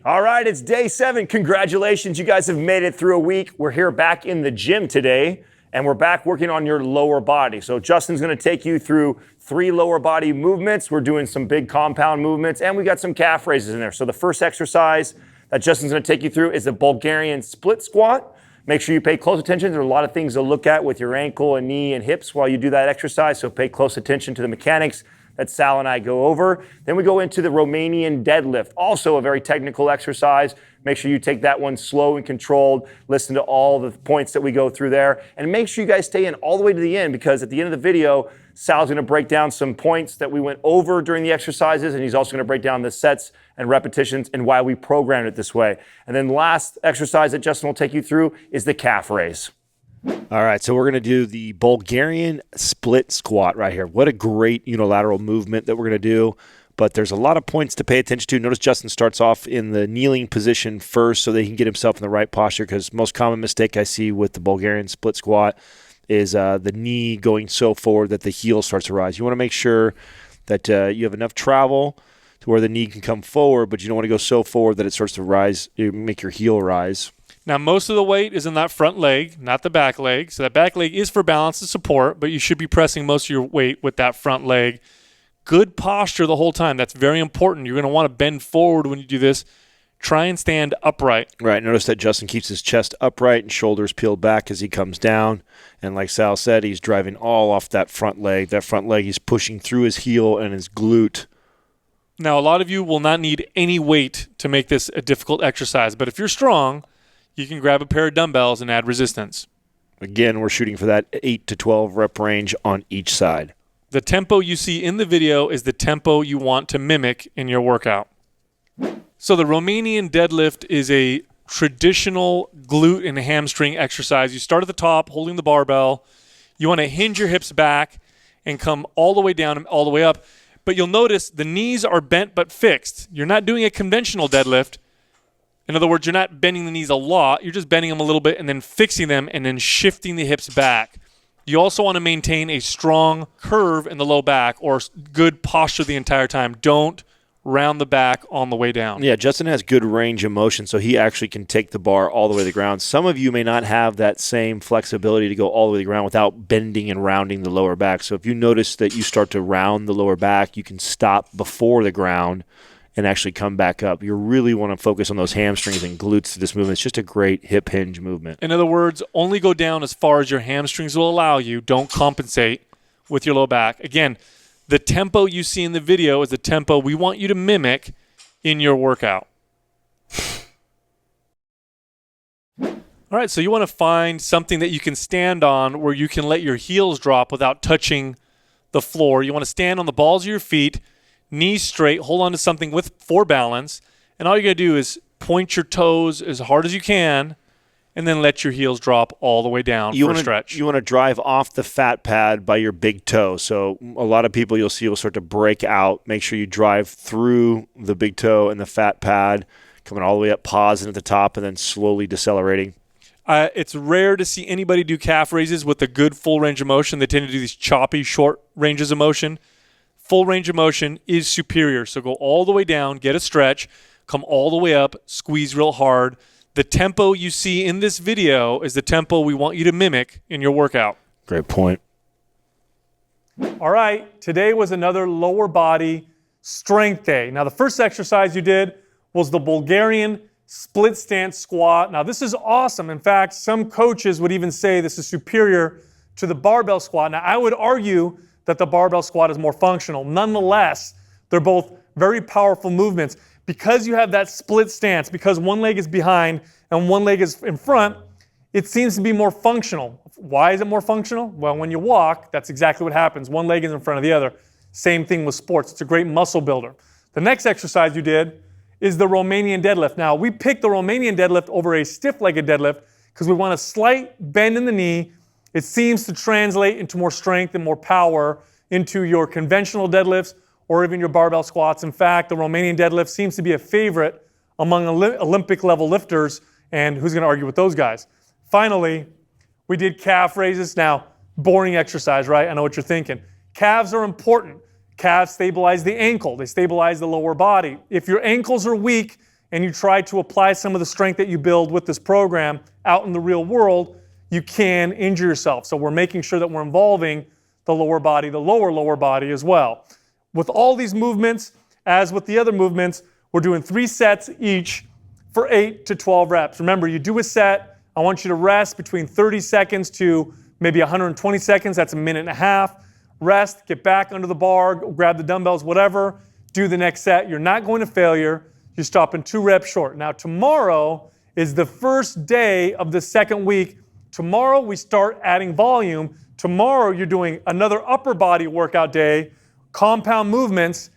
All right, it's day 7. Congratulations, you guys have made it through a week. We're here back in the gym today, and we're back working on your lower body. So Justin's gonna take you through 3 lower body movements. We're doing some big compound movements, and we got some calf raises in there. So the first exercise that Justin's gonna take you through is the Bulgarian Split Squat. Make sure you pay close attention. There are a lot of things to look at with your ankle and knee and hips while you do that exercise, so pay close attention to the mechanics that Sal and I go over. Then we go into the Romanian Deadlift, also a very technical exercise. Make sure you take that one slow and controlled. Listen to all the points that we go through there. And make sure you guys stay in all the way to the end, because at the end of the video, Sal's gonna break down some points that we went over during the exercises, and he's also gonna break down the sets and repetitions and why we programmed it this way. And then last exercise that Justin will take you through is the calf raise. All right, so we're going to do the Bulgarian Split Squat right here. What a great unilateral movement that we're going to do, but there's a lot of points to pay attention to. Notice Justin starts off in the kneeling position first so that he can get himself in the right posture, because most common mistake I see with the Bulgarian Split Squat is the knee going so forward that the heel starts to rise. You want to make sure that you have enough travel to where the knee can come forward, but you don't want to go so forward that it starts to rise, you make your heel rise. Now, most of the weight is in that front leg, not the back leg. So that back leg is for balance and support, but you should be pressing most of your weight with that front leg. Good posture the whole time. That's very important. You're going to want to bend forward when you do this. Try and stand upright. Right. Notice that Justin keeps his chest upright and shoulders peeled back as he comes down. And like Sal said, he's driving all off that front leg. That front leg, he's pushing through his heel and his glute. Now, a lot of you will not need any weight to make this a difficult exercise, but if you're strong, you can grab a pair of dumbbells and add resistance. Again, we're shooting for that 8 to 12 rep range on each side. The tempo you see in the video is the tempo you want to mimic in your workout. So the Romanian deadlift is a traditional glute and hamstring exercise. You start at the top, holding the barbell. You want to hinge your hips back and come all the way down and all the way up. But you'll notice the knees are bent but fixed. You're not doing a conventional deadlift. In other words, you're not bending the knees a lot. You're just bending them a little bit and then fixing them and then shifting the hips back. You also want to maintain a strong curve in the low back or good posture the entire time. Don't round the back on the way down. Yeah, Justin has good range of motion, so he actually can take the bar all the way to the ground. Some of you may not have that same flexibility to go all the way to the ground without bending and rounding the lower back. So if you notice that you start to round the lower back, you can stop before the ground and actually come back up. You really want to focus on those hamstrings and glutes to this movement. It's just a great hip hinge movement. In other words, only go down as far as your hamstrings will allow you. Don't compensate with your low back. Again, the tempo you see in the video is the tempo we want you to mimic in your workout. All right, so you want to find something that you can stand on where you can let your heels drop without touching the floor. You want to stand on the balls of your feet, knees straight, hold on to something for balance, and all you're going to do is point your toes as hard as you can and then let your heels drop all the way down for a stretch. You want to drive off the fat pad by your big toe. So a lot of people you'll see will start to break out. Make sure you drive through the big toe and the fat pad, coming all the way up, pausing at the top, and then slowly decelerating. It's rare to see anybody do calf raises with a good full range of motion. They tend to do these choppy, short ranges of motion. Full range of motion is superior. So go all the way down, get a stretch, come all the way up, squeeze real hard. The tempo you see in this video is the tempo we want you to mimic in your workout. Great point. All right, today was another lower body strength day. Now, the first exercise you did was the Bulgarian split stance squat. Now, this is awesome. In fact, some coaches would even say this is superior to the barbell squat. Now, I would argue that the barbell squat is more functional. Nonetheless, they're both very powerful movements. Because you have that split stance, because one leg is behind and one leg is in front, it seems to be more functional. Why is it more functional? Well, when you walk, that's exactly what happens. One leg is in front of the other. Same thing with sports. It's a great muscle builder. The next exercise you did is the Romanian deadlift. Now, we picked the Romanian deadlift over a stiff-legged deadlift because we want a slight bend in the knee. It seems to translate into more strength and more power into your conventional deadlifts or even your barbell squats. In fact, the Romanian deadlift seems to be a favorite among Olympic-level lifters, and who's going to argue with those guys? Finally, we did calf raises. Now, boring exercise, right? I know what you're thinking. Calves are important. Calves stabilize the ankle. They stabilize the lower body. If your ankles are weak, and you try to apply some of the strength that you build with this program out in the real world, you can injure yourself. So we're making sure that we're involving the lower lower body as well. With all these movements, as with the other movements, we're doing 3 sets each for 8 to 12 reps. Remember, you do a set, I want you to rest between 30 seconds to maybe 120 seconds, that's a minute and a half. Rest, get back under the bar, grab the dumbbells, whatever, do the next set. You're not going to failure. You're stopping 2 reps short. Now, tomorrow is the first day of the second week. Tomorrow, we start adding volume. Tomorrow, you're doing another upper body workout day, compound movements,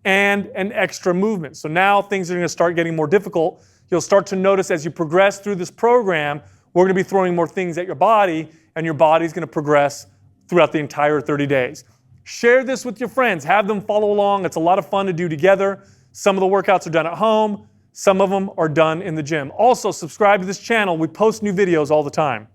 and an extra movement. So now things are going to start getting more difficult. You'll start to notice as you progress through this program, we're going to be throwing more things at your body, and your body's going to progress throughout the entire 30 days. Share this with your friends. Have them follow along. It's a lot of fun to do together. Some of the workouts are done at home. Some of them are done in the gym. Also, subscribe to this channel. We post new videos all the time.